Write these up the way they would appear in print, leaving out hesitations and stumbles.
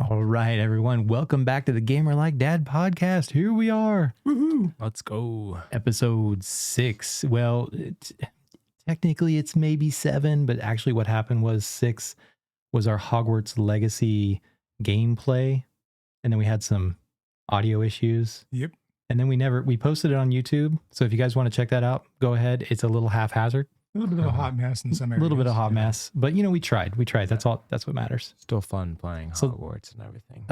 All right, everyone. Welcome back to the Gamer Like Dad podcast. Here we are. Woohoo! Let's go. Episode 6. Well, technically it's maybe 7, but actually what happened was 6 was our Hogwarts Legacy gameplay. And then we had some audio issues. Yep. And then we posted it on YouTube. So if you guys want to check that out, go ahead. It's a little haphazard. A little bit of a hot mess in some areas. A little bit of hot mess. But we tried. That's all. That's what matters. Still fun playing Hogwarts and everything.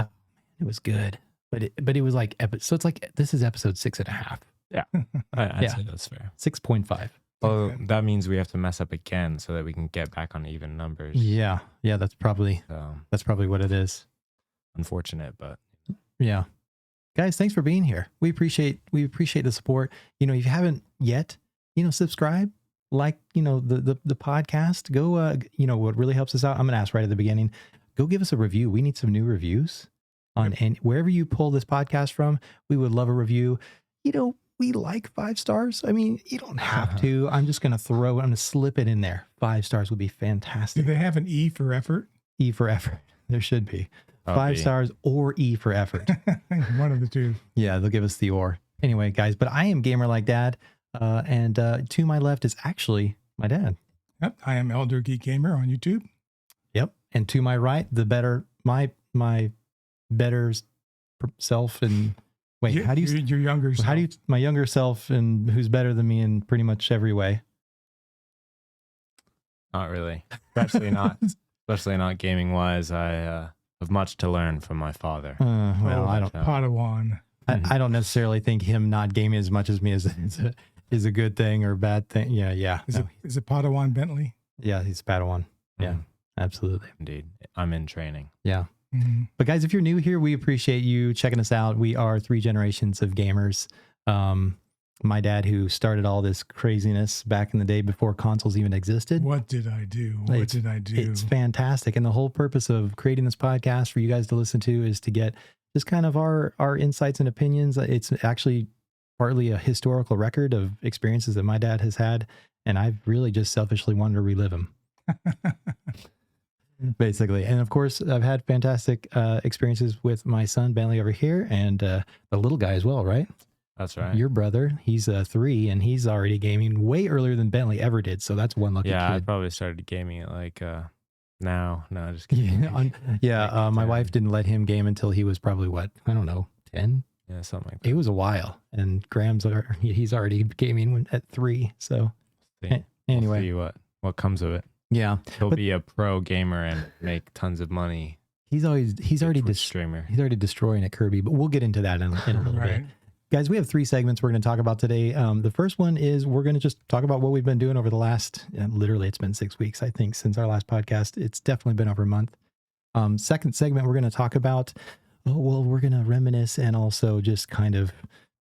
It was good. But it was like, so it's like, this is episode 6.5. Yeah. I'd say that's fair. 6.5. Well, that means we have to mess up again so that we can get back on even numbers. Yeah. That's probably what it is. Unfortunate, but yeah. Guys, thanks for being here. We appreciate the support. If you haven't yet, subscribe, like, the podcast. Go, what really helps us out, I'm going to ask right at the beginning, go give us a review. We need some new reviews on, and wherever you pull this podcast from, we would love a review. We like 5 stars. I mean, you don't have to. I'm going to slip it in there. 5 stars would be fantastic. Do they have an E for effort? E for effort. There should be. 5 stars or E for effort. One of the two. Yeah, they'll give us the or. Anyway, guys, but I am Gamer Like Dad. And to my left is actually my dad. Yep. I am Elder Geek Gamer on YouTube. Yep. And to my right, my better self and how do you your younger self? How do you my younger self and who's better than me in pretty much every way? not really. Especially not gaming wise. I have much to learn from my father. I don't. Padawan. I don't necessarily think him not gaming as much as me is a good thing or a bad thing. Yeah. Is it Padawan Bentley? Yeah, he's Padawan. Yeah, absolutely. Indeed. I'm in training. Yeah. Mm-hmm. But guys, if you're new here, we appreciate you checking us out. We are 3 generations of gamers. My dad, who started all this craziness back in the day before consoles even existed. What did I do? It's fantastic. And the whole purpose of creating this podcast for you guys to listen to is to get just kind of our insights and opinions. It's actually partly a historical record of experiences that my dad has had. And I've really just selfishly wanted to relive them. Basically. And of course, I've had fantastic experiences with my son, Bentley, over here, and the little guy as well, right? That's right. Your brother, he's 3, and he's already gaming way earlier than Bentley ever did. So that's one lucky kid. I probably started gaming at like now. No, just kidding. My wife didn't let him game until he was probably, 10? Yeah, something like that. It was a while. And he's already gaming at 3. So anyway. We'll see what comes of it. Yeah. He'll be a pro gamer and make tons of money. He's already streamer. He's already destroying at Kirby, but we'll get into that in a little bit. Guys, we have 3 segments we're going to talk about today. The first one is we're going to just talk about what we've been doing over the last, literally it's been 6 weeks, I think, since our last podcast. It's definitely been over a month. Second segment, we're going to talk about, we're going to reminisce and also just kind of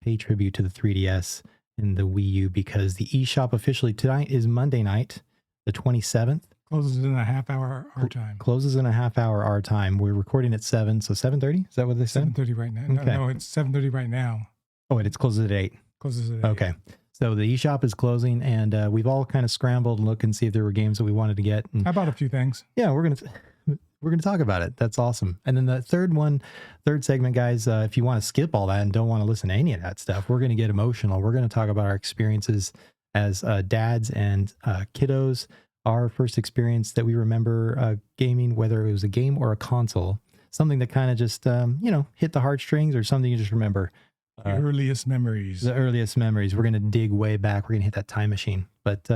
pay tribute to the 3DS and the Wii U, because the eShop officially tonight is Monday night, the 27th. Closes in a half hour our time. Closes in a half hour our time. We're recording at 7, so 7:30? Is that what they said? 7:30 right now. Okay. No, it's 7:30 right now. Oh, it closes at 8. Closes at 8. Okay. So the eShop is closing, and we've all kind of scrambled and looked and see if there were games that we wanted to get. And I bought a few things. yeah, we're gonna talk about it. That's awesome. And then the third segment, guys, if you want to skip all that and don't want to listen to any of that stuff, we're going to get emotional. We're going to talk about our experiences as dads and kiddos. Our first experience that we remember gaming, whether it was a game or a console, something that kind of just hit the heartstrings, or something you just remember. The earliest memories. The earliest memories. We're going to dig way back. We're going to hit that time machine. But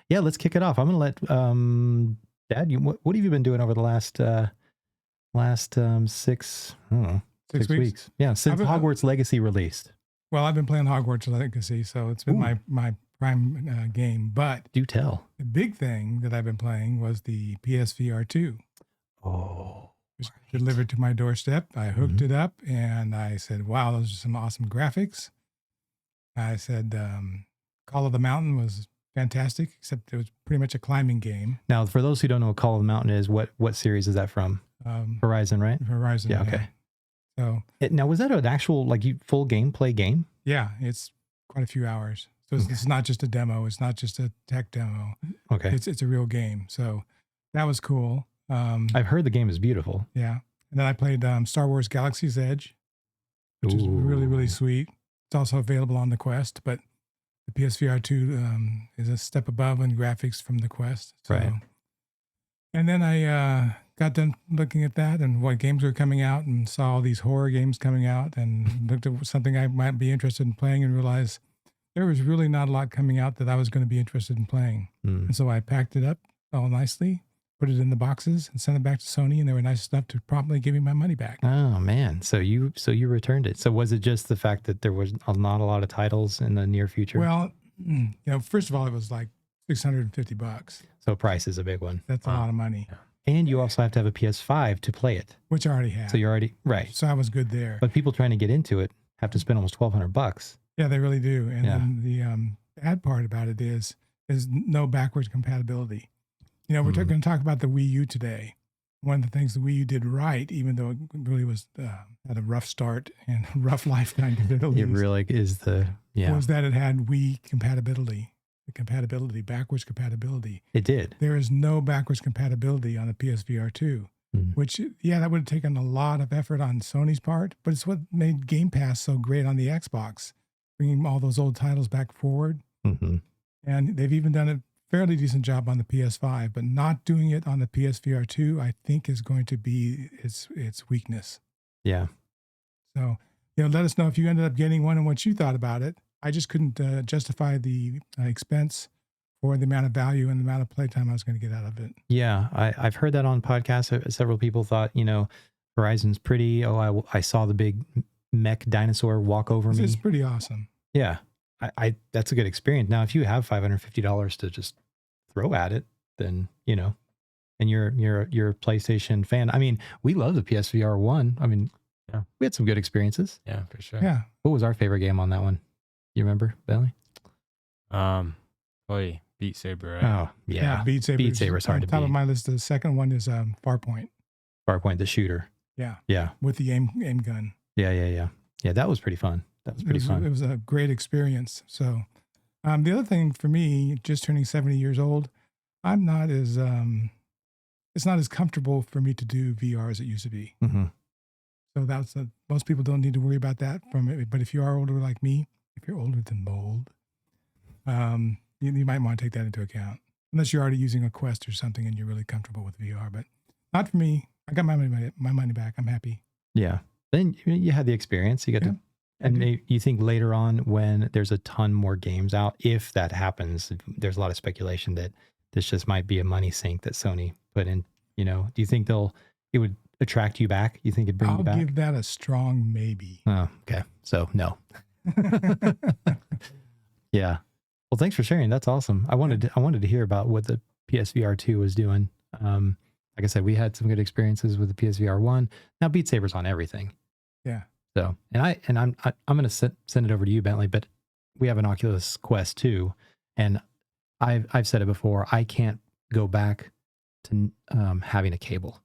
let's kick it off. I'm going to let Dad, what have you been doing over the last 6 weeks? Yeah, since Hogwarts Legacy released. Well, I've been playing Hogwarts Legacy, so it's been my prime game. But do tell. The big thing that I've been playing was the PSVR2. Oh, it was delivered to my doorstep. I hooked it up, and I said, "Wow, those are some awesome graphics." I said Call of the Mountain was fantastic, except it was pretty much a climbing game. Now, for those who don't know what Call of the Mountain is, what series is that from? Horizon, right? Horizon. Yeah, okay. So now, was that an actual full gameplay game? yeah, it's quite a few hours. So it's not just a demo. It's not just a tech demo. Okay. It's a real game. So that was cool. I've heard the game is beautiful. Yeah. And then I played Star Wars Galaxy's Edge, which is really, really sweet. It's also available on the Quest, but the PSVR2 is a step above in graphics from the Quest. So. Right. And then I got done looking at that and what games were coming out and saw all these horror games coming out and looked at something I might be interested in playing and realized there was really not a lot coming out that I was going to be interested in playing. And so I packed it up all nicely, put it in the boxes and sent it back to Sony, and they were nice enough to promptly give me my money back. Oh man. So you returned it. So was it just the fact that there was not a lot of titles in the near future? Well, first of all, it was like $650. So price is a big one. That's a lot of money. Yeah. And you also have to have a PS5 to play it. Which I already had. So you're already right. So I was good there. But people trying to get into it have to spend almost $1,200. Yeah, they really do. And then the bad part about it is no backwards compatibility. We're going to talk about the Wii U today. One of the things the Wii U did right, even though it really was had a rough start and rough lifetime difficulties. It really is was that it had Wii compatibility, backwards compatibility. It did. There is no backwards compatibility on the PSVR2, which, that would have taken a lot of effort on Sony's part, but it's what made Game Pass so great on the Xbox, bringing all those old titles back forward. Mm-hmm. And they've even done a fairly decent job on the PS5, but not doing it on the PSVR2, I think, is going to be its weakness. Yeah. So, let us know if you ended up getting one and what you thought about it. I just couldn't justify the expense for the amount of value and the amount of playtime I was going to get out of it. Yeah, I've heard that on podcasts. Several people thought, Horizon's pretty. Oh, I saw the big mech dinosaur walk over me. It's pretty awesome. Yeah, I that's a good experience. Now, if you have $550 to just throw at it, then and you're a PlayStation fan. I mean, we love the PSVR 1. I mean, we had some good experiences. Yeah, for sure. Yeah. What was our favorite game on that one? You remember, Bentley? Probably Beat Saber, right? Oh, yeah. Beat Saber. Beat Saber's hard to top beat. of my list. The second one is Farpoint. Farpoint, the shooter. Yeah. Yeah. With the aim gun. Yeah. Yeah, that was pretty fun. It was a great experience. So, the other thing for me, just turning 70 years old, I'm not as it's not as comfortable for me to do VR as it used to be. Mm-hmm. So most people don't need to worry about that from it. But if you are older like me, if you're older than mold, you might want to take that into account. Unless you're already using a Quest or something and you're really comfortable with VR. But not for me. I got my money back. I'm happy. Yeah. Then you had the experience. You got to, and you think later on when there's a ton more games out, if that happens, there's a lot of speculation that this just might be a money sink that Sony put in. Do you think it would attract you back? You think it'd bring you back? I'll give that a strong maybe. Oh, okay. So no. Yeah. Well, thanks for sharing. That's awesome. I wanted to hear about what the PSVR2 was doing. Like I said, we had some good experiences with the PSVR 1. Now Beat Saber's on everything. Yeah. So, and I'm going to send it over to you, Bentley, but we have an Oculus Quest 2, and I've said it before, I can't go back to having a cable.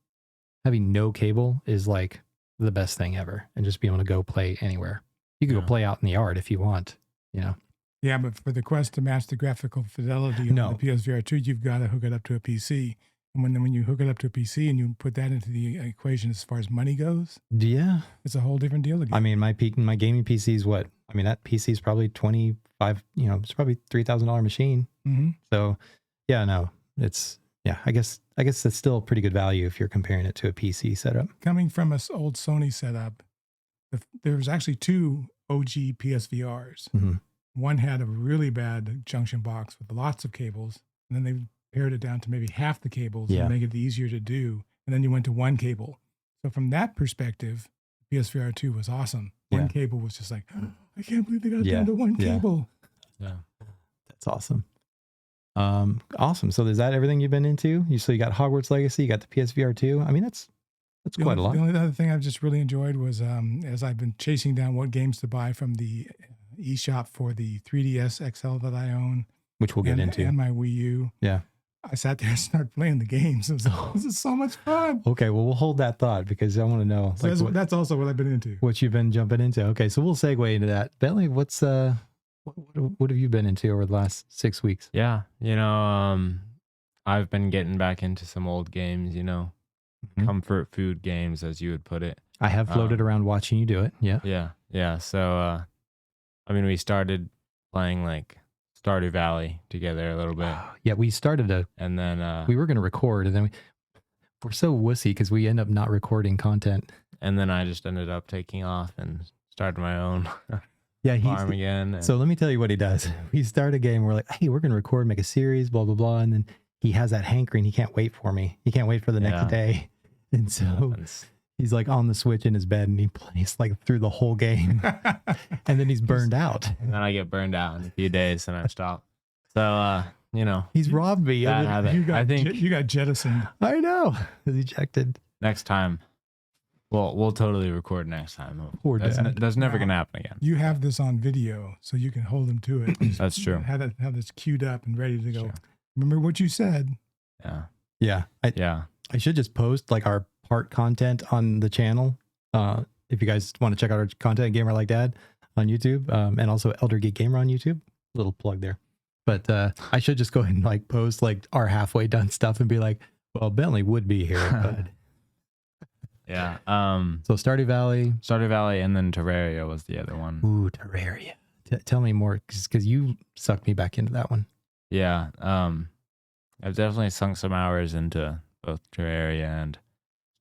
Having no cable is like the best thing ever, and just being able to go play anywhere. You can go play out in the yard if you want, Yeah, but for the Quest to match the graphical fidelity on the PSVR 2, you've got to hook it up to a PC. And when you hook it up to a PC and you put that into the equation as far as money goes, it's a whole different deal again. I mean, my gaming PC is what? I mean, that PC is probably 25. It's probably $3,000 machine. Mm-hmm. So, yeah, no, I guess that's still a pretty good value if you're comparing it to a PC setup. Coming from an old Sony setup, there was actually two OG PSVRs. Mm-hmm. One had a really bad junction box with lots of cables, and then they pared it down to maybe half the cables and make it easier to do. And then you went to one cable. So from that perspective, PSVR 2 was awesome. One cable was just like, I can't believe they got it down to one cable. Yeah. That's awesome. Awesome. So is that everything you've been into? So you got Hogwarts Legacy, you got the PSVR 2. I mean, that's quite a lot. The only other thing I've just really enjoyed was as I've been chasing down what games to buy from the eShop for the 3DS XL that I own, which we'll get into. and my Wii U. Yeah. I sat there and started playing the games. It was like, this is so much fun. Okay, well, we'll hold that thought because I want to know. So that's also what I've been into. What you've been jumping into. Okay, so we'll segue into that. Bentley, what have you been into over the last 6 weeks? Yeah, I've been getting back into some old games, comfort food games, as you would put it. I have floated around watching you do it. Yeah. Yeah. So, we started playing like Stardew Valley together a little bit. Yeah, we started and then we were going to record, and then we're so wussy because we end up not recording content. And then I just ended up taking off and started my own farm again. So let me tell you what he does. We start a game. We're like, hey, we're going to record, make a series, blah, blah, blah. And then he has that hankering. He can't wait for me. He can't wait for the next day. And so he's like on the Switch in his bed and he plays like through the whole game. And then he's burned out. And then I get burned out in a few days and I stop. So, he's robbed me. I think you got jettisoned. I know. He's ejected. Next time, we'll totally record next time. Poor dad. That's never going to happen again. You have this on video, so you can hold him to it. That's true. Have this queued up and ready to go. Sure. Remember what you said. Yeah. Yeah. I should just post like our part content on the channel. If you guys want to check out our content, Gamer Like Dad on YouTube, and also Elder Geek Gamer on YouTube. Little plug there. But I should just go ahead and like post like our halfway done stuff and be like, well, Bentley would be here, but yeah. So Stardew Valley, and then Terraria was the other one. Ooh, Terraria. Tell me more, because you sucked me back into that one. Yeah. I've definitely sunk some hours into both Terraria and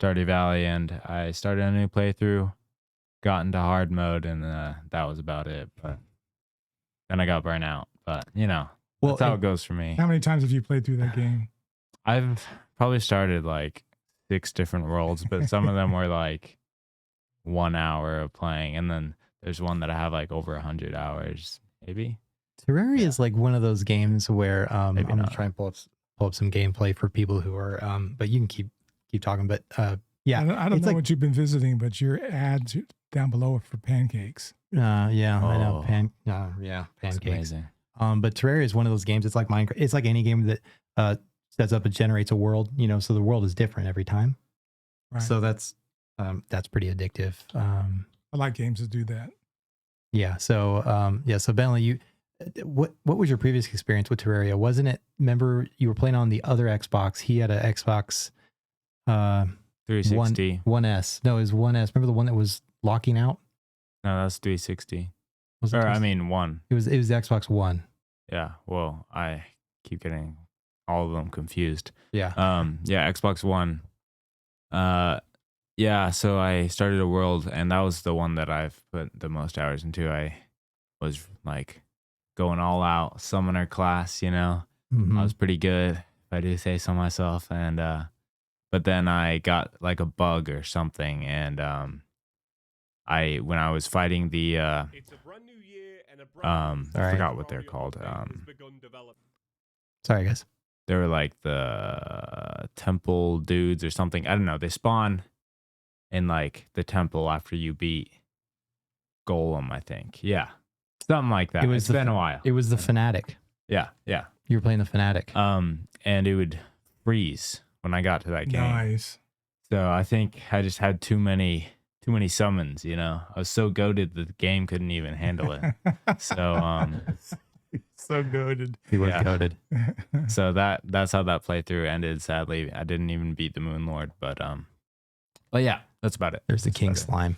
Stardew Valley, and I started a new playthrough, got into hard mode, and that was about it. But then I got burnt out. But that's how it goes for me. How many times have you played through that game? I've probably started like 6 different worlds, but some of them were like 1 hour of playing, and then there's one that I have like over 100 hours, maybe. Terraria is like one of those games where I'm gonna not. try and pull up some gameplay for people who are but you can keep talking. But yeah, I don't know what you've been visiting, but your ads down below are for pancakes. Yeah, I know. Pancakes. Amazing. But Terraria is one of those games. It's like Minecraft. It's like any game that sets up and generates a world. So the world is different every time. Right. So that's pretty addictive. I like games that do that. Yeah. So So Bentley, what was your previous experience with Terraria? Wasn't it? Remember, you were playing on the other Xbox. He had an Xbox 360. One S. No, it was 1S. Remember the one that was locking out? No, that's 360. Was it? One. It was the Xbox One. Yeah. Well, I keep getting all of them confused. Yeah. Xbox One. So I started a world, and that was the one that I've put the most hours into. I was like going all out, summoner class, Mm-hmm. I was pretty good, if I do say so myself. And but then I got like a bug or something, and when I was fighting the It's a brand new year and a brand new I forgot what they're called. Sorry, guys. They were like the temple dudes or something. I don't know. They spawn in like the temple after you beat Golem, I think. Yeah. Something like that. It's been a while. It was the Fanatic. Yeah. You were playing the Fanatic. And it would freeze when I got to that game. Nice. So I think I just had too many summons, I was so goated that the game couldn't even handle it. So so goated. He was goated. So that's how that playthrough ended. Sadly, I didn't even beat the Moon Lord, but yeah, that's about it. There's the King Slime.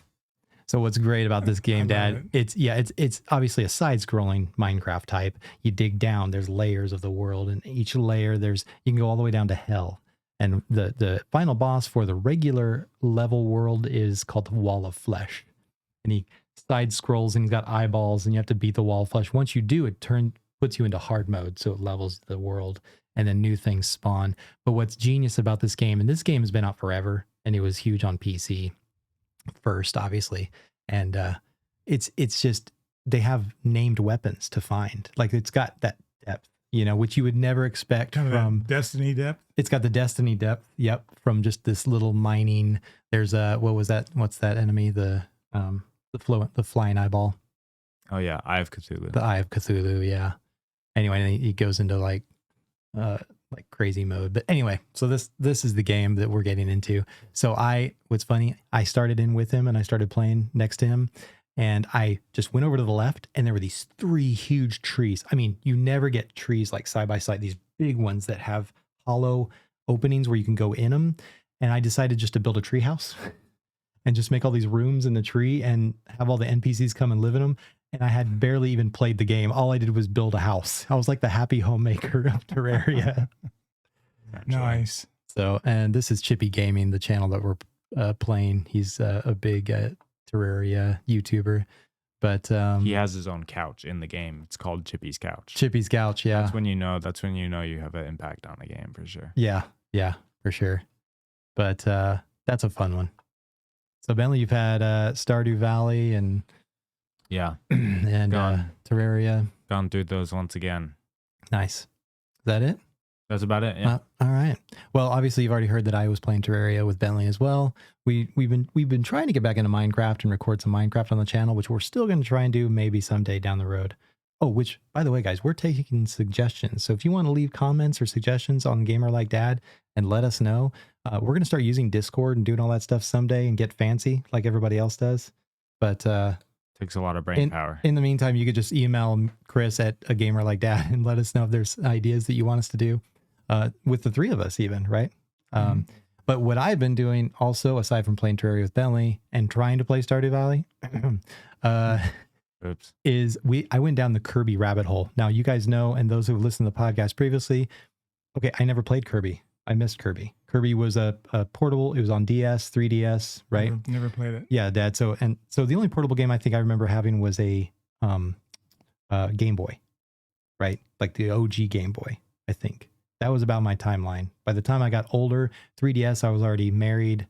So what's great about this game, Dad? It's obviously a side-scrolling Minecraft type. You dig down, there's layers of the world, and each layer you can go all the way down to hell. And the final boss for the regular level world is called the Wall of Flesh. And he side scrolls and he's got eyeballs, and you have to beat the Wall of Flesh. Once you do, it puts you into hard mode, so it levels the world, and then new things spawn. But what's genius about this game, and this game has been out forever, and it was huge on PC first, obviously. And it's just, they have named weapons to find. Like, it's got that depth, which you would never expect from Destiny depth. It's got the Destiny depth. Yep. From just this little mining. There's what was that? What's that enemy? The flying eyeball. Oh yeah, Eye of Cthulhu. The Eye of Cthulhu, yeah. Anyway, and he goes into like crazy mode. But anyway, so this is the game that we're getting into. So what's funny, I started in with him and I started playing next to him, and I just went over to the left and there were these 3 huge trees. I mean, you never get trees like side by side, these big ones that have hollow openings where you can go in them. And I decided just to build a tree house and just make all these rooms in the tree and have all the NPCs come and live in them. And I had barely even played the game. All I did was build a house. I was like the happy homemaker of Terraria. Nice. So, and this is Chippy Gaming, the channel that we're playing. He's a big Terraria YouTuber. But he has his own couch in the game. It's called Chippy's Couch. Chippy's Couch, yeah. That's when you know you have an impact on the game for sure. Yeah, for sure. But that's a fun one. So Bentley, you've had Stardew Valley and Yeah. and Terraria. Gone through those once again. Nice. Is that it? That's about it. Yeah. All right. Well, obviously you've already heard that I was playing Terraria with Bentley as well. We've been trying to get back into Minecraft and record some Minecraft on the channel, which we're still going to try and do maybe someday down the road. Oh, which, by the way, guys, we're taking suggestions. So if you want to leave comments or suggestions on Gamer Like Dad and let us know, we're going to start using Discord and doing all that stuff someday and get fancy like everybody else does. But takes a lot of brain power. In the meantime, you could just email Chris at A Gamer Like Dad and let us know if there's ideas that you want us to do with the 3 of us even, right? But what I've been doing also, aside from playing Terraria with Bentley and trying to play Stardew Valley, is I went down the Kirby rabbit hole. Now, you guys know, and those who have listened to the podcast previously, okay, I never played Kirby. I missed Kirby. Kirby was a portable. It was on DS, 3DS, right? Never played it. Yeah, Dad. So the only portable game I think I remember having was a Game Boy, right? Like the OG Game Boy, I think. That was about my timeline. By the time I got older, 3DS, I was already married,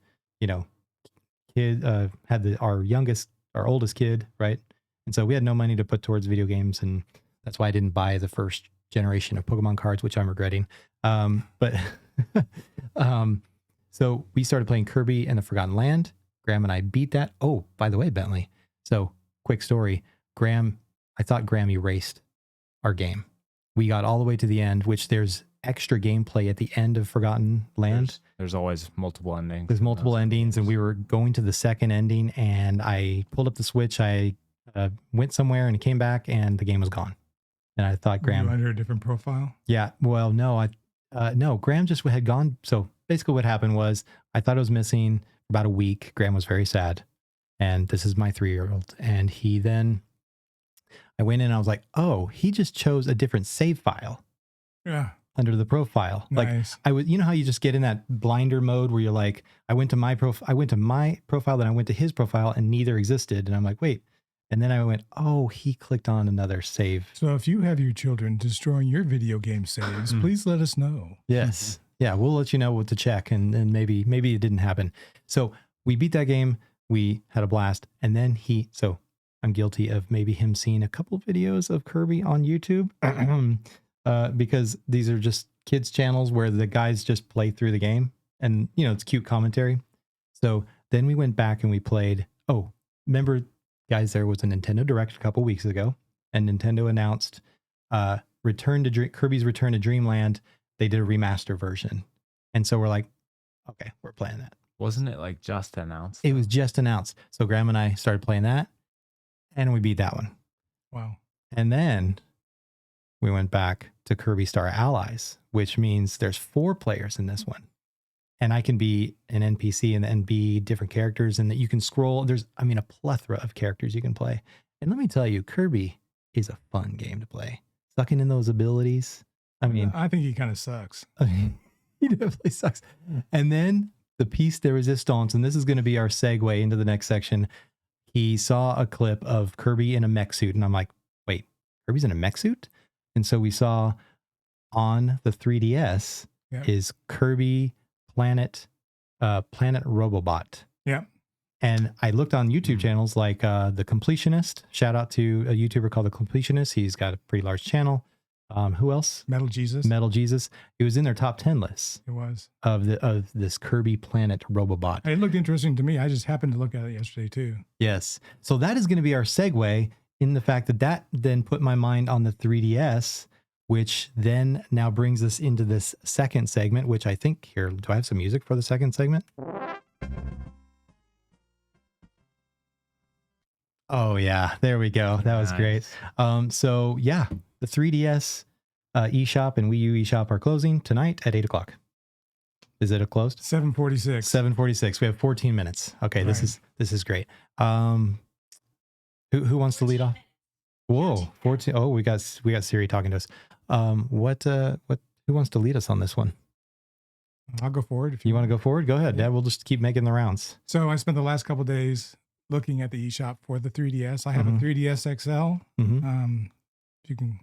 kid, had our oldest kid, right? And so we had no money to put towards video games, and that's why I didn't buy the first generation of Pokemon cards, which I'm regretting. But so we started playing Kirby and the Forgotten Land. Graham and I beat that. Oh, by the way, Bentley. So quick story. I thought Graham erased our game. We got all the way to the end, which there's extra gameplay at the end of Forgotten Land. There's always multiple endings. There's multiple endings, and we were going to the second ending, and I pulled up the Switch. I went somewhere and came back, and the game was gone. And I thought Graham... Were you under a different profile? Yeah. Well, no. No, Graham just had gone. So basically what happened was I thought it was missing for about a week. Graham was very sad. And this is my 3-year-old. And I went in and I was like, oh, he just chose a different save file. Yeah. Under the profile. Nice. Like you know how you just get in that blinder mode where you're like, I went to my profile, then I went to his profile and neither existed. And I'm like, wait. And then I went, oh, he clicked on another save. So if you have your children destroying your video game saves, please let us know. Yes. Yeah, we'll let you know what to check, and maybe it didn't happen. So we beat that game. We had a blast. And then so I'm guilty of maybe him seeing a couple videos of Kirby on YouTube because these are just kids channels where the guys just play through the game and, it's cute commentary. So then we went back and we played. Oh, remember, guys, there was a Nintendo Direct a couple weeks ago, and Nintendo announced Kirby's Return to Dreamland. They did a remaster version. And so we're like, okay, we're playing that. Wasn't it like just announced? It was just announced. So Graham and I started playing that, and we beat that one. Wow. And then we went back to Kirby Star Allies, which means there's 4 players in this one. And I can be an NPC and be different characters, and that you can scroll. There's, a plethora of characters you can play. And let me tell you, Kirby is a fun game to play. Sucking in those abilities. I think he kind of sucks. He definitely sucks. And then the piece de resistance, and this is going to be our segue into the next section. He saw a clip of Kirby in a mech suit, and I'm like, wait, Kirby's in a mech suit? And so we saw on the 3DS is Kirby Planet Robobot. Yeah. And I looked on YouTube channels like The Completionist. Shout out to a YouTuber called The Completionist. He's got a pretty large channel. Who else? Metal Jesus. It was in their top 10 lists. It was. Of this Kirby Planet Robobot. It looked interesting to me. I just happened to look at it yesterday too. Yes. So that is going to be our segue in the fact that that then put my mind on the 3DS, which then now brings us into this second segment, which I think here, do I have some music for the second segment? Oh yeah, there we go. That was great. So yeah, the 3DS eShop and Wii U eShop are closing tonight at 8 o'clock. Is it closed? 7:46. 7:46. We have 14 minutes. Okay, Right. this is great. Who wants to lead off? Whoa, 14. Oh, we got Siri talking to us. Who wants to lead us on this one? I'll go forward. If You want to go forward? Go ahead, Dad. We'll just keep making the rounds. So I spent the last couple of days looking at the eShop for the 3DS. I have a 3DS XL. Mm-hmm. If you can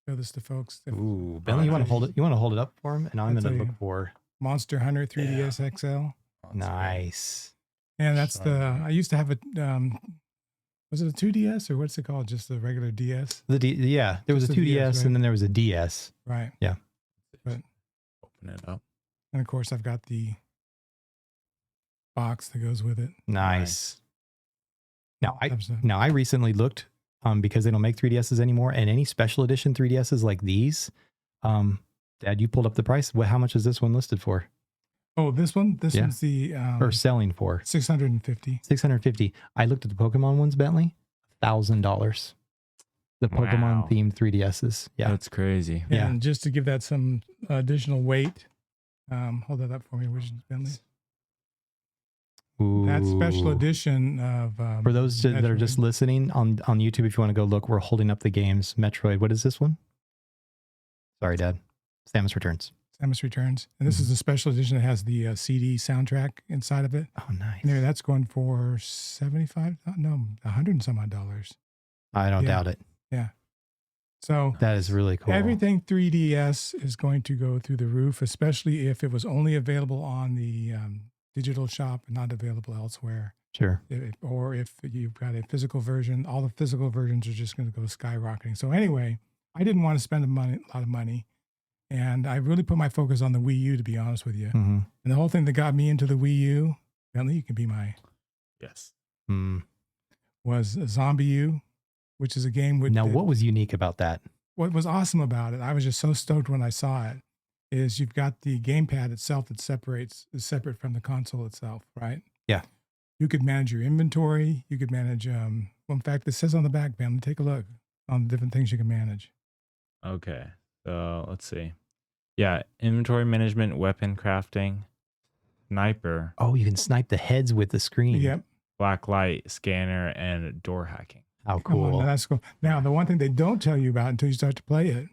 show this to folks. Ooh, Bentley, you want to hold it? You want to hold it up for him? And I'm I'll going to tell look you. for. Monster Hunter 3DS XL. Nice. And that's I used to have a, was it a 2DS or what's it called? Just the regular DS? Yeah, there was a Just a 2DS DS, right? and then there was a DS. Right. Yeah. Open it up. And of course, I've got the box that goes with it. Nice. Now Types of- I recently looked because they don't make 3DSs anymore, and any special edition 3DSs like these, Dad, you pulled up the price. How much is this one listed for? Oh, this one? This Yeah. one's the Or selling for? 650. 650. I looked at the Pokemon ones, Bentley. $1,000. The Pokemon Wow. themed 3DSs. Yeah. That's crazy. Yeah. And just to give that some additional weight, hold that up for me, which is Bentley. That special Ooh. edition of For those that are just Metroid. listening on YouTube, if you want to go look, we're holding up the games. Metroid. What is this one? Sorry, Dad. Samus Returns. Samus Returns, and this is a special edition that has the CD soundtrack inside of it. Oh, nice. And there, that's going for 75, no, 100 and some odd dollars. I don't Yeah. doubt it. So That is really cool. everything 3DS is going to go through the roof, especially if it was only available on the digital shop and not available elsewhere. Sure. Or if you've got a physical version, all the physical versions are just going to go skyrocketing. So anyway, I didn't want to spend a lot of money. And I really put my focus on the Wii U, to be honest with you. Mm-hmm. And the whole thing that got me into the Wii U, Bentley, you can be my, Yes. was Zombie U, which is a game with. Now, what was unique about that? What was awesome about it, I was just so stoked when I saw it, is you've got the gamepad itself that is separate from the console itself, right? Yeah. You could manage your inventory. You could manage, well, in fact, it says on the back, Bentley, take a look on the different things you can manage. Okay. So let's see. Yeah. Inventory management, weapon crafting, sniper, Oh, you can snipe the heads with the screen. Yep. black light scanner, and door hacking. How Come on, cool. now that's cool. Now, the one thing they don't tell you about until you start to play it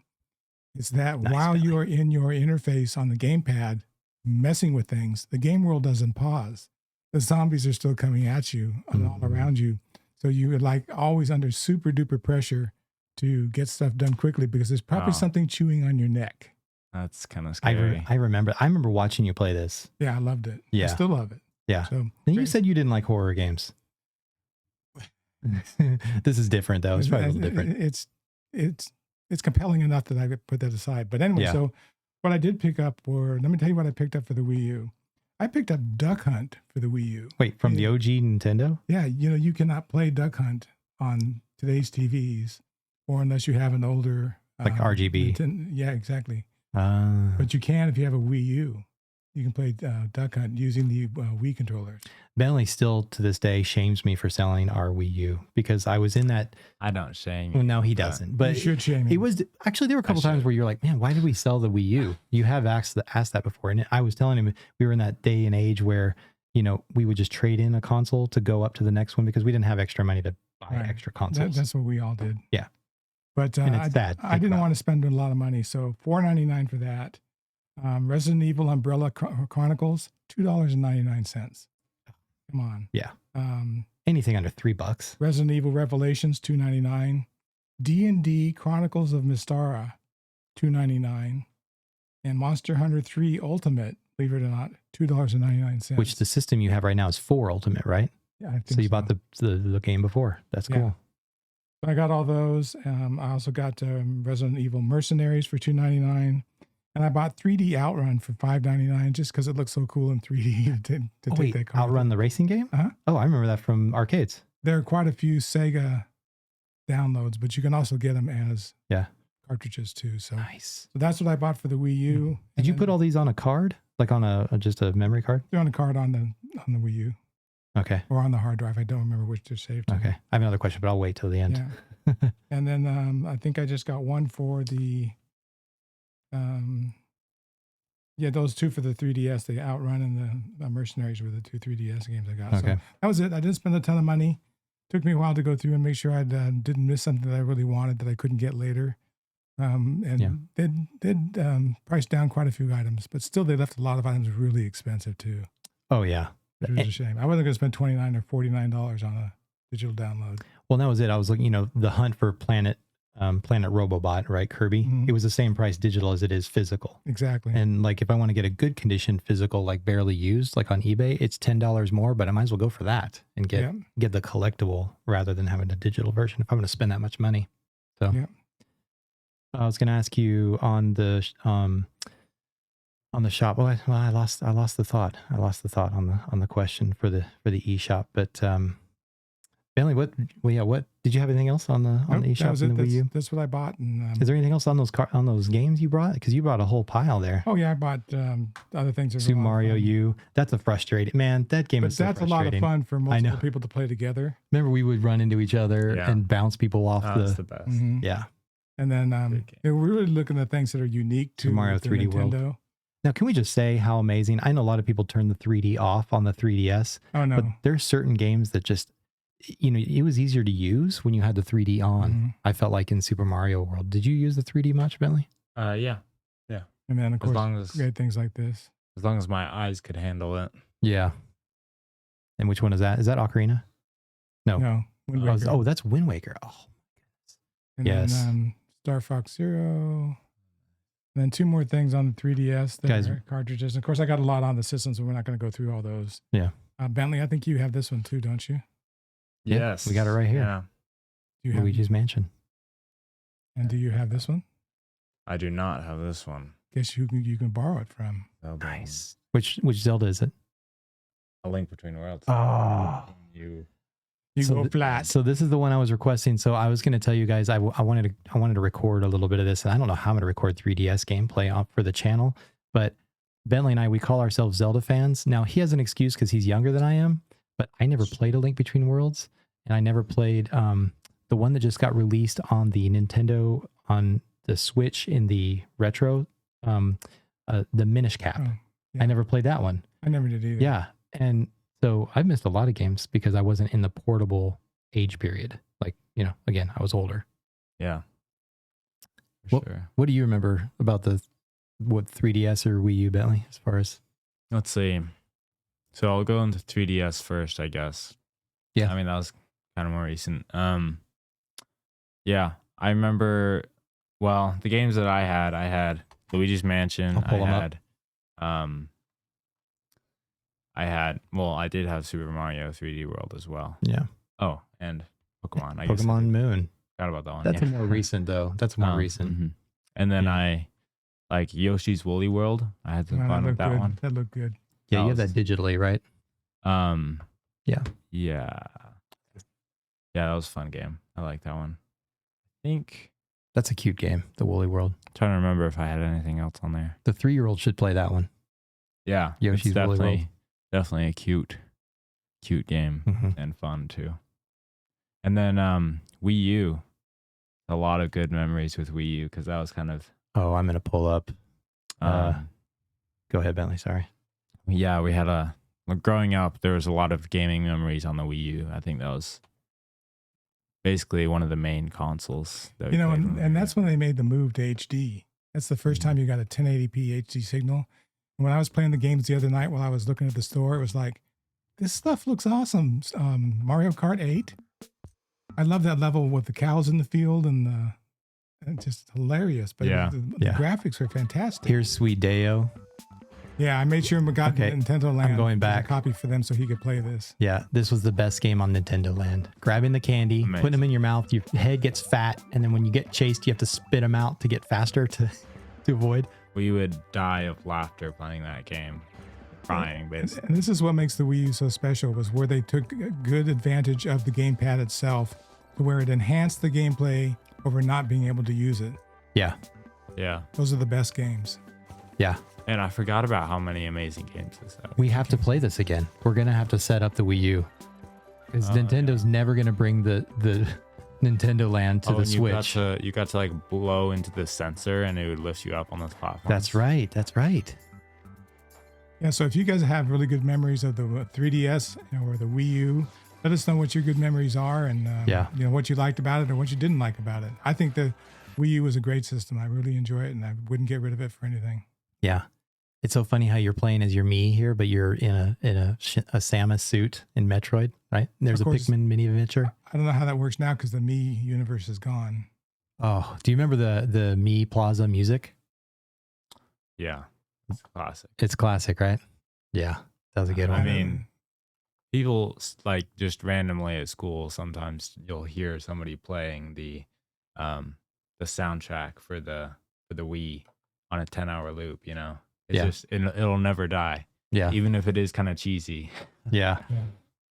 is that Nice, while Bentley. you are in your interface on the gamepad messing with things, the game world doesn't pause. The zombies are still coming at you and all Mhm. around you. So you're like always under super duper pressure to get stuff done quickly because there's probably Wow. something chewing on your neck. That's kind of I scary. remember watching you play this. Yeah, I loved it. Yeah. I still love it. Yeah. So And you said you didn't like horror games. This is different though. It's probably a little different. It's compelling enough that I could put that aside. But anyway, Yeah. so what I did pick up let me tell you what I picked up for the Wii U. I picked up Duck Hunt for the Wii U. Wait, from the OG Nintendo? Yeah, you cannot play Duck Hunt on today's TVs, or unless you have an older Like RGB. Yeah, exactly. But you can if you have a Wii U. You can play Duck Hunt using the Wii controllers. Bentley still to this day shames me for selling our Wii U because I was in that. I don't shame Well, you. no, he doesn't. But you should shame me. it was actually, there were a couple times should. where you're like, man, why did we sell the Wii U? You have asked that before. And I was telling him we were in that day and age where, we would just trade in a console to go up to the next one because we didn't have extra money to buy Right. extra consoles. That's what we all did. Yeah. But And it's sad to I think didn't about. want to spend a lot of money, so $4.99 for that. Resident Evil Umbrella Chronicles, $2.99. Come on. Yeah. Um, Anything under $3. Resident Evil Revelations, $2.99. D&D Chronicles of Mystara, $2.99. And Monster Hunter 3 Ultimate, believe it or not, $2.99. Which the system you have right now is 4 Ultimate, right? Yeah, I think So you bought the game before. That's Yeah. cool. So I got all those. I also got Resident Evil Mercenaries for $2.99. And I bought 3D Outrun for $5.99 just because it looks so cool in 3D to Oh, take wait, that card. Outrun the racing game? Uh-huh. Oh, I remember that from arcades. There are quite a few Sega downloads, but you can also get them as Yeah. cartridges too. So, Nice. so that's what I bought for the Wii U. Did you put all these on a card, like on just a memory card? They're on a card on the Wii U Okay. or on the hard drive. I don't remember which they're saved to. Okay. I have another question, but I'll wait till the end. Yeah. And then I think I just got one for the those two for the 3DS. The Outrun and the Mercenaries were the two 3DS games I got. Okay. So that was it. I didn't spend a ton of money. Took me a while to go through and make sure I didn't miss something that I really wanted that I couldn't get later. And they'd priced down quite a few items, but still they left a lot of items really expensive too, Oh yeah. which was a shame. I wasn't going to spend $29 or $49 on a digital download. Well, that was it. I was looking, the hunt for Planet Robobot, right? Kirby. Mhm. It was the same price digital as it is physical. Exactly. And like, if I want to get a good condition physical, like barely used, like on eBay, it's $10 more, but I might as well go for that and get the collectible rather than having a digital version if I'm going to spend that much money. So Yeah. I was going to ask you on the shop. Well, I lost the thought. I lost the thought on the question for the eShop. But Bentley, what did you have anything else on the eShop and the Wii U? That's what I bought. And Is there anything else on those games you brought? Because you brought a whole pile there. oh yeah, I bought other things. Super Mario U. That's a frustrating man. That game is so that's a lot of frustrating. fun for multiple people to play together. Remember, we would run into each other and bounce people off That's the best. Mhm. Yeah. And then we're really looking at things that are unique to Super Mario the 3D World. Nintendo. Now, can we just say how amazing? I know a lot of people turn the 3D off on the 3DS, Oh no. but there's certain games that just, it was easier to use when you had the 3D on. Mhm. I felt like in Super Mario World. Did you use the 3D much, Bentley? Yeah. And then of As long course as we had things like this. my eyes could handle it. Yeah. And which one is that? Is that Ocarina? No. No. Wind Waker. Oh, that's Wind Waker. Oh, And yes. then Star Fox Zero. And then two more things on the 3DS that Guys- are cartridges. Of course, I got a lot on the system, so we're not going to go through all those. Yeah. Bentley, I think you have this one too, don't you? Yeah, Yes. we got it right here. Yeah. Do you have, Luigi's Mansion. and do you have this one? I do not have this one. Guess you can borrow it from. Zelda. Which Zelda is it? A Link Between Worlds. Oh. You. You So go th- flat. So this is the one I was requesting. So I was going to tell you guys I wanted to record a little bit of this. And I don't know how I'm going to record 3DS gameplay off for the channel, but Bentley and I, we call ourselves Zelda fans. Now he has an excuse because he's younger than I am, but I never played A Link Between Worlds, and I never played the one that just got released on the Nintendo on the Switch in the retro, the Minish Cap. Oh, yeah. I never played that one. I never did either. Yeah, and so I've missed a lot of games because I wasn't in the portable age period. Like, again, I was older. Yeah. For What- sure. What do you remember about what 3DS or Wii U, Bentley, as far as? Let's see. So I'll go into 3DS first, I guess. Yeah. I mean, that was kind of more recent. Yeah, I remember. Well, the games that I had Luigi's Mansion. I'll pull 'em up. I did have Super Mario 3D World as well. Yeah. Oh, and Pokemon. I guess I Pokemon did. Moon. Forgot about that one. That's yeah. a more recent, though. That's more recent. mhm. And then Yeah. I like Yoshi's Woolly World. I had some Oh, fun with looked that good. one. That looked good. Yeah, That you have was- that digitally, right? Yeah. Yeah. Yeah, that was a fun game. I like that one. I think That's a cute game, the Woolly World. trying to remember if I had anything else on there. The 3-year-old should play that one. Yeah. Yoshi's it's Woolly World. definitely a cute game Mhm. and fun too. And then Wii U. A lot of good memories with Wii U because that was kind of Oh, I'm going to pull up. um, Go ahead, Bentley. Sorry. yeah, we had growing up, there was a lot of gaming memories on the Wii U. I think that was basically one of the main consoles. That we played when we were And that's young. when they made the move to HD. That's the first time you got a 1080p HD signal. And when I was playing the games the other night while I was looking at the store, it was like, this stuff looks awesome. Mario Kart 8. I love that level with the cows in the field and just hilarious. But Yeah. the Yeah. graphics were fantastic. Here's Sweet Deo. Yeah, I made sure we got Okay, Nintendo Land. going as a back. copy for them so he could play this. Yeah, this was the best game on Nintendo Land. Grabbing the candy, Amazing. putting them in your mouth, your head gets fat, and then when you get chased, you have to spit them out to get faster to avoid. We would die of laughter playing that game, crying basically. And this is what makes the Wii U so special, was where they took good advantage of the gamepad itself, to where it enhanced the gameplay over not being able to use it. Yeah. Yeah. Those are the best games. Yeah. And I forgot about how many amazing games this has. We have to play this again. We're going to have to set up the Wii U. Because Nintendo's never going to bring the Nintendo Land to the and Switch. You got to like blow into the sensor and it would lift you up on those platforms. That's right. That's right. Yeah, so if you guys have really good memories of the 3DS or the Wii U, let us know what your good memories are and what you liked about it or what you didn't like about it. I think the Wii U was a great system. I really enjoy it and I wouldn't get rid of it for anything. Yeah. It's so funny how you're playing as your Mii here, but you're in a Samus suit in Metroid, right? And there's Of a course. Pikmin mini adventure. I don't know how that works now because the Mii universe is gone. Oh, do you remember the Mii Plaza music? Yeah. It's classic. It's classic, right? Yeah. That was a good I one. mean, people like just randomly at school, sometimes you'll hear somebody playing the soundtrack for the Wii on a 10-hour loop, you know? It's just, it'll never die. Yeah. Even if it is kind of cheesy. Yeah.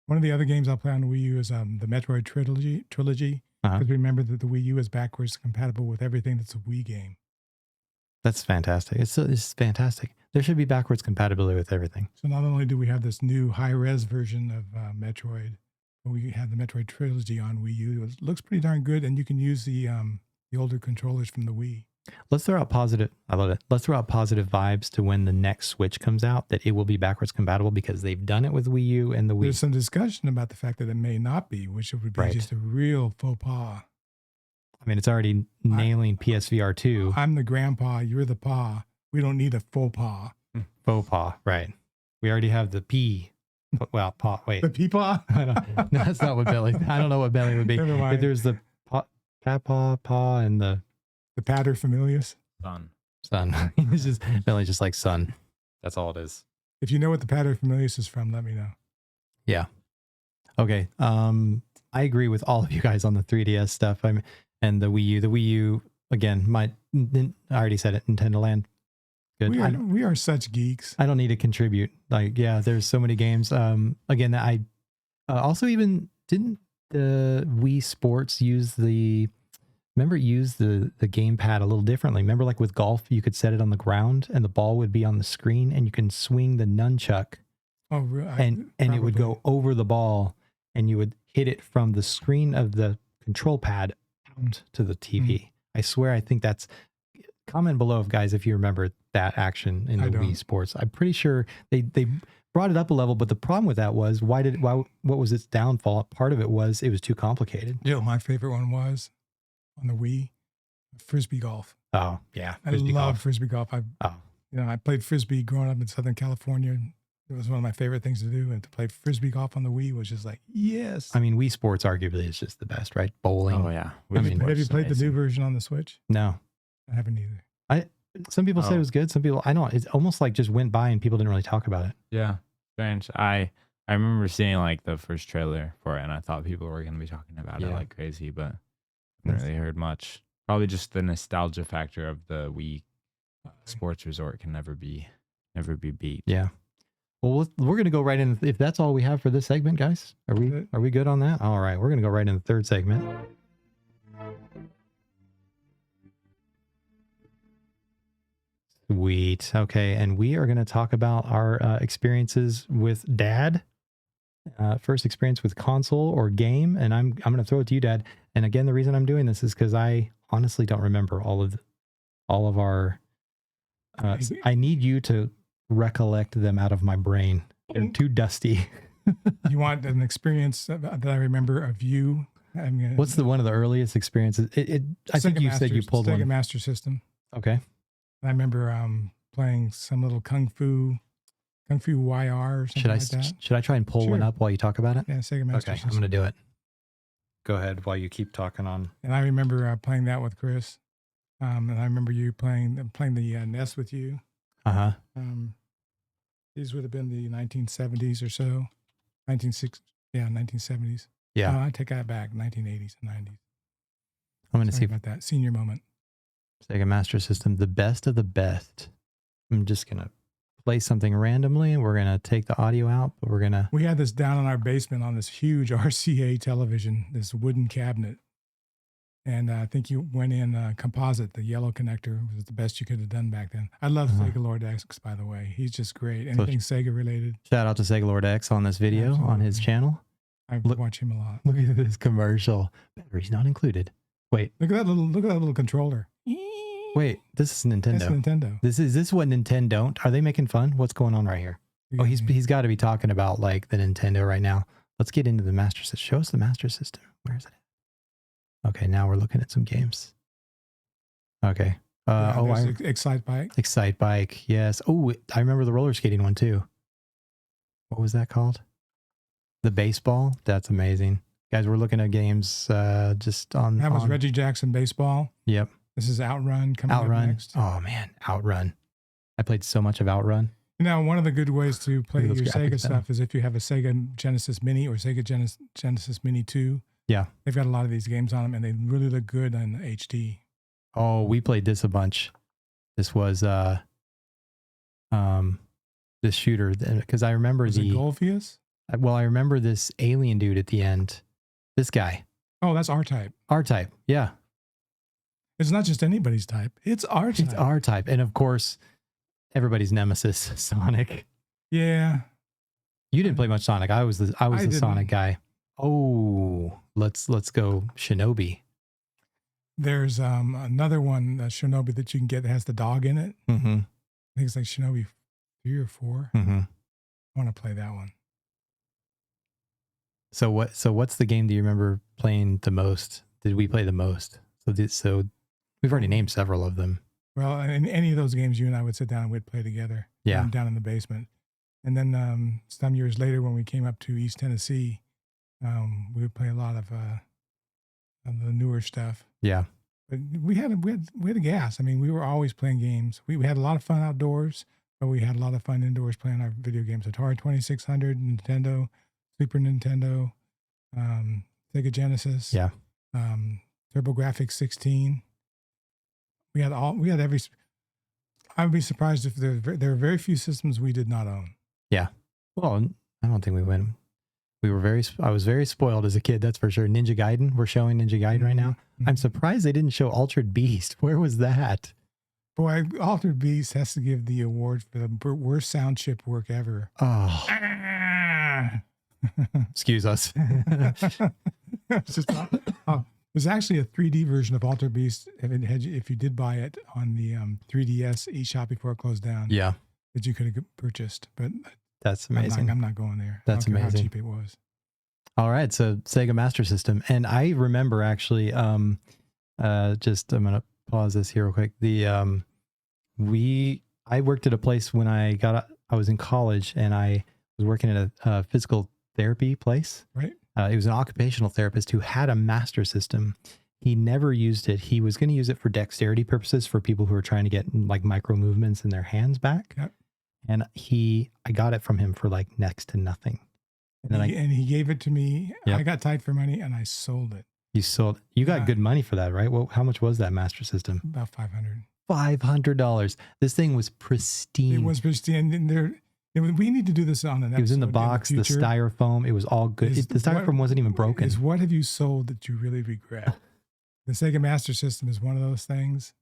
One of the other games I'll play on the Wii U is the Metroid trilogy. Uh-huh. Because remember that the Wii U is backwards compatible with everything that's a Wii game. That's fantastic. It's fantastic. There should be backwards compatibility with everything. So not only do we have this new high-res version of Metroid, but we have the Metroid trilogy on Wii U. It looks pretty darn good, and you can use the older controllers from the Wii. Let's throw out positive. I love it. Let's throw out positive vibes to when the next Switch comes out, that it will be backwards compatible because they've done it with Wii U and the Wii. There's some discussion about the fact that it may not be, which would be just a real faux pas. I mean, it's already nailing PSVR2. I'm the grandpa, you're the pa. We don't need a faux pas. Faux pas, right. We already have the P. Well, paw, wait. The peepaw? No, that's not what belly. I don't know what belly would be. Never mind. There's the paw, and the paterfamilias. Son. It's just belly's just like sun. That's all it is. If you know what the paterfamilias is from, let me know. Yeah. Okay. I agree with all of you guys on the 3DS stuff. And the Wii U. The Wii U again. I already said it. Nintendo Land. Good. We are such geeks. I don't need to contribute. Like, yeah, there's so many games. Again, I also even didn't the Wii Sports use the gamepad a little differently. Remember, like with golf, you could set it on the ground and the ball would be on the screen, and you can swing the nunchuck. Oh, really? And it would go over the ball, and you would hit it from the screen of the control pad out to the TV. Mm-hmm. I swear, I think that's. Comment below, guys, if you remember that action in the Wii Sports. I'm pretty sure they brought it up a level, but the problem with that was what was its downfall? Part of it was too complicated. You know, my favorite one was on the Wii, Frisbee golf. Oh yeah, I love Frisbee golf. I played Frisbee growing up in Southern California. It was one of my favorite things to do, and to play Frisbee golf on the Wii was just like, yes. I mean, Wii Sports arguably is just the best, right? Bowling. Oh yeah. Have you played the new version on the Switch? No. I haven't either. Some people said it was good. Some people, I don't. It's almost like just went by and people didn't really talk about it. Yeah, strange. I remember seeing like the first trailer for it, and I thought people were going to be talking about it like crazy, but I haven't really heard much. Probably just the nostalgia factor of the Wii Sports Resort can never be beat. Yeah. Well, we're going to go right in. If that's all we have for this segment, guys, are we good on that? All right, we're going to go right in the third segment. Sweet. Okay. And we are going to talk about our experiences with Dad. First experience with console or game. And I'm going to throw it to you, Dad. And again, the reason I'm doing this is because I honestly don't remember all of our. I need you to recollect them out of my brain. They're too dusty. You want an experience that I remember of you? What's one of the earliest experiences? I think you said you pulled Sega one. Master System. Okay. I remember playing some little Kung Fu YR or something like that. Should I try and pull one up while you talk about it? Yeah, Sega Master System. I'm going to do it. Go ahead while you keep talking on. And I remember playing that with Chris. And I remember you playing the NES with you. Uh-huh. These would have been the 1970s or so. 1970s. Yeah. No, I take that back. 1980s and 90s. I'm going to see about that. Senior moment. Sega Master System, the best of the best. I'm just going to play something randomly, and we're going to take the audio out, but we're going to... We had this down in our basement on this huge RCA television, this wooden cabinet. And I think you went in composite, the yellow connector was the best you could have done back then. I love Sega Lord X, by the way. He's just great. Anything Sega related. Shout out to Sega Lord X on this video, on his channel. I watch him a lot. Look at this commercial. Batteries not included. Wait. Look at that little controller. Wait, this is Nintendo. That's Nintendo. Is this what Nintendo don't? Are they making fun? What's going on right here? Oh, he's got to be talking about like the Nintendo right now. Let's get into the Master System. Show us the Master System. Where is it? Okay, now we're looking at some games. Okay. Excite Bike. Excite Bike. Yes. Oh, I remember the roller skating one too. What was that called? The baseball. That's amazing, guys. We're looking at games just on. That was Reggie Jackson Baseball. Yep. This is Outrun coming up next. Oh man, Outrun. I played so much of Outrun. Now, one of the good ways to play your Sega stuff is if you have a Sega Genesis Mini or Sega Genesis Mini 2. Yeah. They've got a lot of these games on them, and they really look good on HD. Oh, we played this a bunch. This was this shooter, because I remember was it Golpheus? Well, I remember this alien dude at the end. This guy. Oh, that's R-Type. R-Type, yeah. It's not just anybody's type. It's R-Type. It's R-Type. And of course, everybody's nemesis, Sonic. Yeah. You didn't play much Sonic. I was the Sonic guy. Oh, let's go Shinobi. There's another one, Shinobi, that you can get that has the dog in it. Mm-hmm. I think it's like Shinobi 3 or 4. Mm-hmm. I want to play that one. So what's the game do you remember playing the most? Did we play the most? So we've already named several of them. Well, in any of those games, you and I would sit down and we'd play together. Yeah. Down in the basement. And then some years later, when we came up to East Tennessee, we would play a lot of the newer stuff. Yeah. But we had a gas. I mean, we were always playing games. We had a lot of fun outdoors, but we had a lot of fun indoors playing our video games. Atari 2600, Nintendo, Super Nintendo, Sega Genesis. Yeah. TurboGrafx 16. We had every. I would be surprised if there are very few systems we did not own. Yeah. Well, I don't think we went. I was very spoiled as a kid, that's for sure. Ninja Gaiden. We're showing Ninja Gaiden right now. Mm-hmm. I'm surprised they didn't show Altered Beast. Where was that? Boy, Altered Beast has to give the award for the worst sound chip work ever. Oh. Excuse us. There's actually a 3D version of Altered Beast if you did buy it on the 3DS eShop before it closed down. Yeah. That you could have purchased, but that's amazing. I'm not going there. That's I don't care amazing. How cheap it was. All right, so Sega Master System, and I remember actually, I'm gonna pause this here real quick. I worked at a place when I was in college, and I was working at a physical therapy place. Right. It was an occupational therapist who had a Master System. He never used it. He was going to use it for dexterity purposes for people who are trying to get like micro movements in their hands back. Yep. And I got it from him for like next to nothing. And he gave it to me. Yep. I got tight for money and I sold it. You got good money for that, right? Well, how much was that Master System? About $500. $500. This thing was pristine. It was pristine. We need to do this on an episode. It was in the box, the styrofoam. It was all good. The styrofoam wasn't even broken. What have you sold that you really regret? The Sega Master System is one of those things.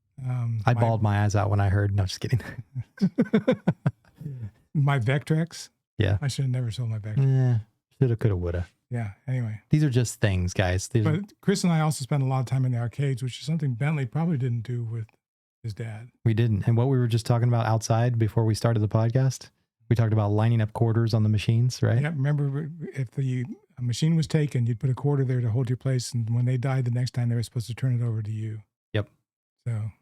I bawled my eyes out when I heard. No, just kidding. My Vectrex. Yeah. I should have never sold my Vectrex. Shoulda, coulda, woulda. Yeah. Anyway. These are just things, guys. But Chris and I also spent a lot of time in the arcades, which is something Bentley probably didn't do with his dad. We didn't. And what we were just talking about outside before we started the podcast, we talked about lining up quarters on the machines, right? Yeah. Remember, if a machine was taken, you'd put a quarter there to hold your place. And when they died the next time, they were supposed to turn it over to you. Yep. So.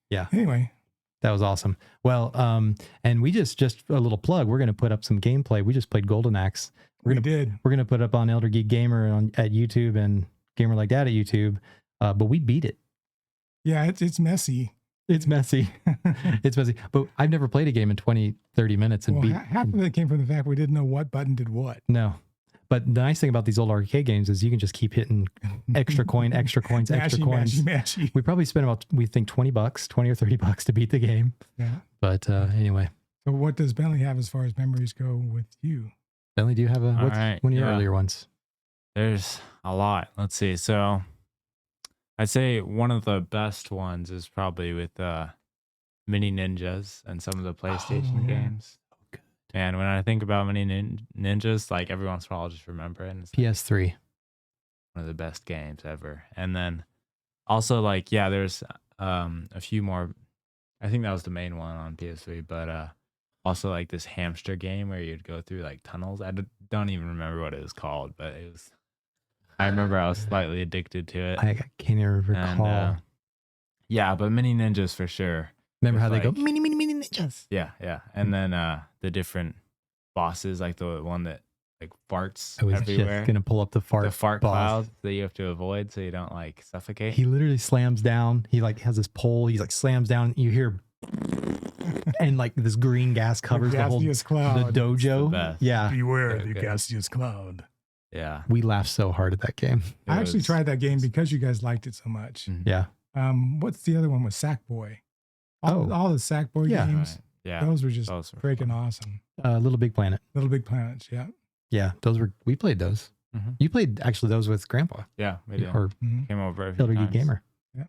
Yeah. Anyway. That was awesome. Well, and we just a little plug. We're going to put up some gameplay. We just played Golden Axe. We're going to put up on Elder Geek Gamer at YouTube and Gamer Like Dad at YouTube. But we beat it. Yeah, it's messy. It's messy. It's messy. But I've never played a game in 20, 30 minutes and beat. Half of it came from the fact we didn't know what button did what. No. But the nice thing about these old arcade games is you can just keep hitting extra coins, extra coins. Mashy. We probably spent about, we think $20, $20 or $30 to beat the game. Yeah. But anyway. So what does Bentley have as far as memories go with you? Bentley, do you have what's right, one of your yeah. earlier ones? There's a lot. Let's see. So I'd say one of the best ones is probably with Mini Ninjas and some of the PlayStation yeah. games. And when I think about Mini Ninjas, like every once in a while, I'll just remember it. And it's like PS3. one of the best games ever. And then also, like, yeah, there's a few more. I think that was the main one on PS3, but also like this hamster game where you'd go through like tunnels. Don't even remember what it was called, but it was. I remember I was slightly addicted to it. I can't even recall. And, yeah, but Mini Ninjas for sure. Remember how With, they like- go, mini ninjas? Yeah. And then the different bosses, like the one that like farts I was everywhere. just going to pull up the fart Fart boss. clouds that you have to avoid so you don't like suffocate. He literally slams down. He like has this pole. He's like slams down. You hear, and like this green gas covers the whole gaseous cloud. the dojo. best. Yeah, Beware So the good. gaseous cloud. Yeah. we laughed so hard at that game. It I actually was- tried that game because you guys liked it so much. Mhm. Yeah, What's the other one with Sackboy? Oh. All the Sackboy Yeah. games. Right. Yeah. Those were just Those were freaking fun. awesome. Little Big Planet. Little Big Planets, yeah. Yeah, we played those. Mhm. You played actually those with Grandpa Yeah, we did. or Mhm. Came over a few Elder Geek times. Gamer. Yeah.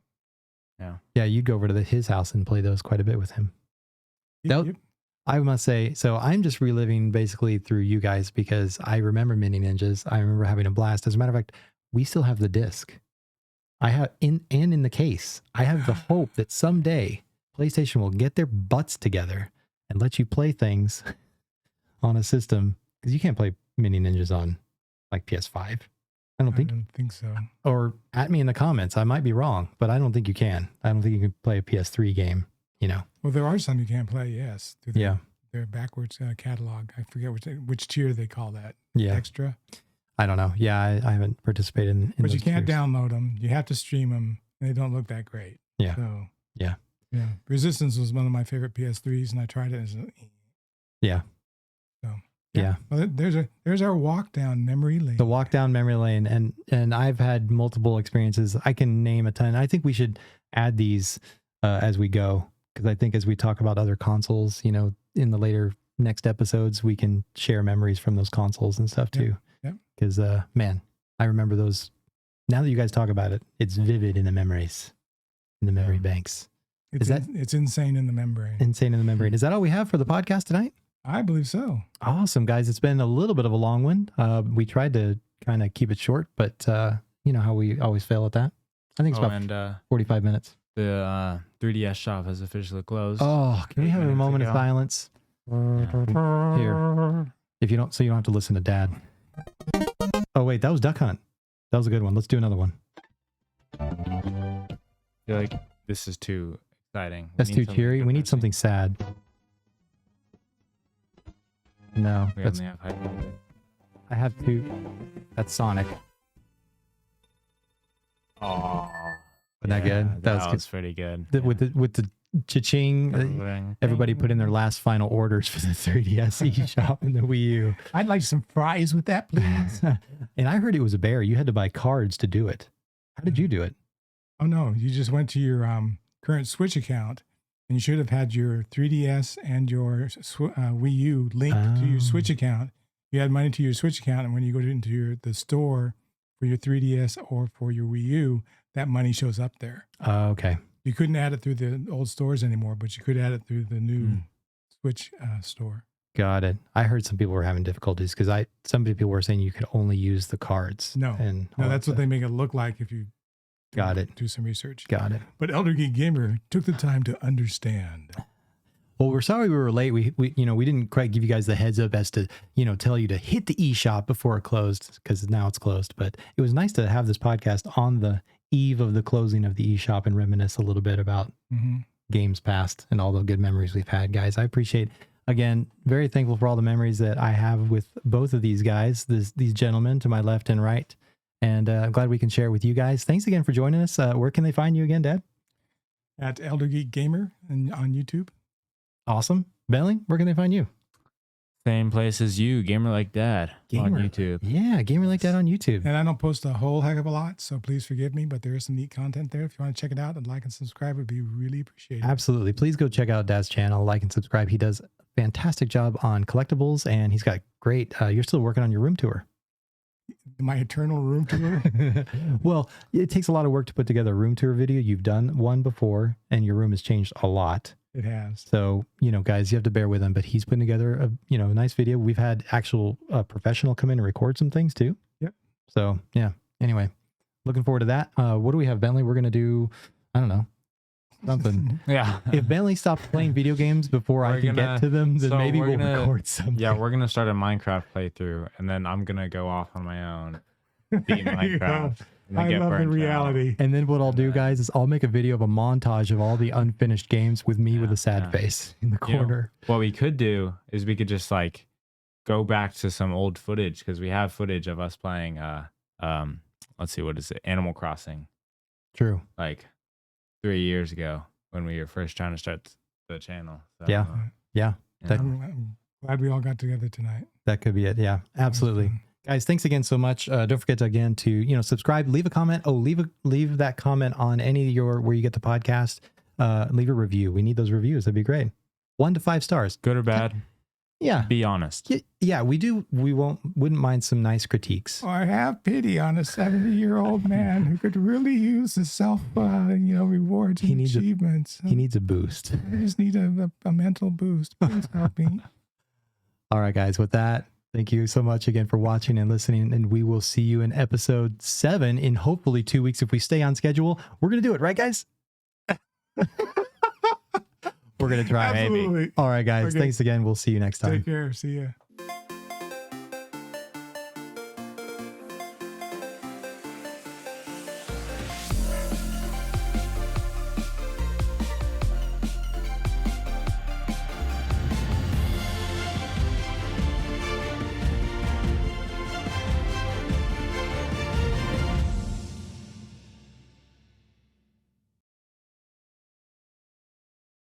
Yeah. Yeah, you'd go over to his house and play those quite a bit with him. That- Yep. I must say, so I'm just reliving basically through you guys because I remember Mini Ninjas. I remember having a blast. As a matter of fact, we still have the disc. I have in the case. I have the hope that someday PlayStation will get their butts together and let you play things on a system because you can't play Mini Ninjas on like PS5. I don't I think, don't think so. or at me in the comments. I might be wrong, but I don't think you can. I don't think you can play a PS3 game. You know? Well, there are some you can't play, yes. Through Yeah. their backwards catalog. I forget which tier they call that. Yeah. Extra. I don't know. Yeah, I haven't participated in But you those can't tiers. download them. You have to stream them. And they don't look that great. Yeah. So, Yeah. Yeah. Resistance was one of my favorite PS3s, and I tried it. Yeah. So, Yeah. Well, there's our walk down memory lane. The walk down memory lane, and I've had multiple experiences. I can name a ton. I think we should add these as we go because I think as we talk about other consoles, you know, in the later next episodes, we can share memories from those consoles and stuff too. Yep. Because man, I remember those. Now that you guys talk about it, it's vivid in the memories, in the memory banks. It's insane in the membrane. Insane in the memory. Is that all we have for the podcast tonight? I believe so. Awesome, guys. It's been a little bit of a long one. We tried to kind of keep it short, but you know how we always fail at that. I think it's about and 45 minutes. the 3DS shop has officially closed. Oh, can we 8 have a minutes moment of ago. silence? Here. If you don't, so you don't have to listen to Dad. Oh, wait, that was Duck Hunt. That was a good one. Let's do another one. I feel like this is too exciting. We That's need too something cheery. We need depressing. something sad. No, We that's, only have hype music. I have two. That's Sonic. Oh, Wasn't that good? That good. was pretty good. With the cha-ching. Everybody put in their last final orders for the 3DS eShop and the Wii U. I'd like some fries with that, please. And I heard it was a bear. You had to buy cards to do it. How did you do it? Oh no, you just went to your current Switch account, and you should have had your 3DS and your Wii U linked to your Switch account. You had money to your Switch account, and when you go into the store for your 3DS or for your Wii U, that money shows up there. Okay. You couldn't add it through the old stores anymore, but you could add it through the new Switch store. Got it. I heard some people were having difficulties because some people were saying you could only use the cards. No, that's what they make it look like if you Got it. do some research. Got it. But Elder Geek Gamer took the time to understand. Well, we're sorry we were late. We didn't quite give you guys the heads up as to, tell you to hit the eShop before it closed because now it's closed. But it was nice to have this podcast on the eve of the closing of the eShop and reminisce a little bit about games past and all the good memories we've had, guys. I appreciate, again, very thankful for all the memories that I have with both of these guys, these gentlemen to my left and right. And I'm glad we can share with you guys. Thanks again for joining us. Where can they find you again, Dad? At Elder Geek Gamer and on YouTube. Awesome. Bentley, where can they find you? Same place as you, Gamer Like Dad, on YouTube. Yeah, Gamer Like That on YouTube. And I don't post a whole heck of a lot, so please forgive me, but there is some neat content there. If you want to check it out and like and subscribe, it would be really appreciated. Absolutely. Please go check out Dad's channel, like and subscribe. He does fantastic job on collectibles, and he's got great. You're still working on your room tour. My eternal room tour. Well, it takes a lot of work to put together a room tour video. You've done one before, and your room has changed a lot. It has. So, guys, you have to bear with him, but he's putting together a, nice video. We've had actual professional come in and record some things too. Yep. So, yeah. Anyway, looking forward to that. What do we have, Bentley? We're going to do, I don't know, something. Yeah. If Bentley stops playing video games before I can get to them, then maybe we'll record something. Yeah, we're going to start a Minecraft playthrough, and then I'm going to go off on my own, beat Minecraft. I love the reality. And then what I'll do, guys, is I'll make a video of a montage of all the unfinished games with me with a sad face in the corner. What we could do is we could just like go back to some old footage, because we have footage of us playing let's see, what is it? Animal Crossing. True. Like 3 years ago when we were first trying to start the channel. So, yeah. I'm glad we all got together tonight. That could be it. Yeah, absolutely. Guys, thanks again so much. Don't forget to subscribe, leave a comment. Oh, leave that comment on any of your, where you get the podcast. Leave a review. We need those reviews. That'd be great. 1 to 5 stars. Good or bad? Yeah. Be honest. Yeah, we do. We wouldn't mind some nice critiques. I have pity on a 70-year-old man who could really use the self, rewards and achievements. He needs a boost. I just need a mental boost. Please help me. All right, guys. With that, thank you so much again for watching and listening, and we will see you in episode 7 in hopefully 2 weeks if we stay on schedule. We're gonna do it, right, guys? We're gonna try. Absolutely. Maybe. All right, guys. Okay. Thanks again. We'll see you next time. Take care. See ya.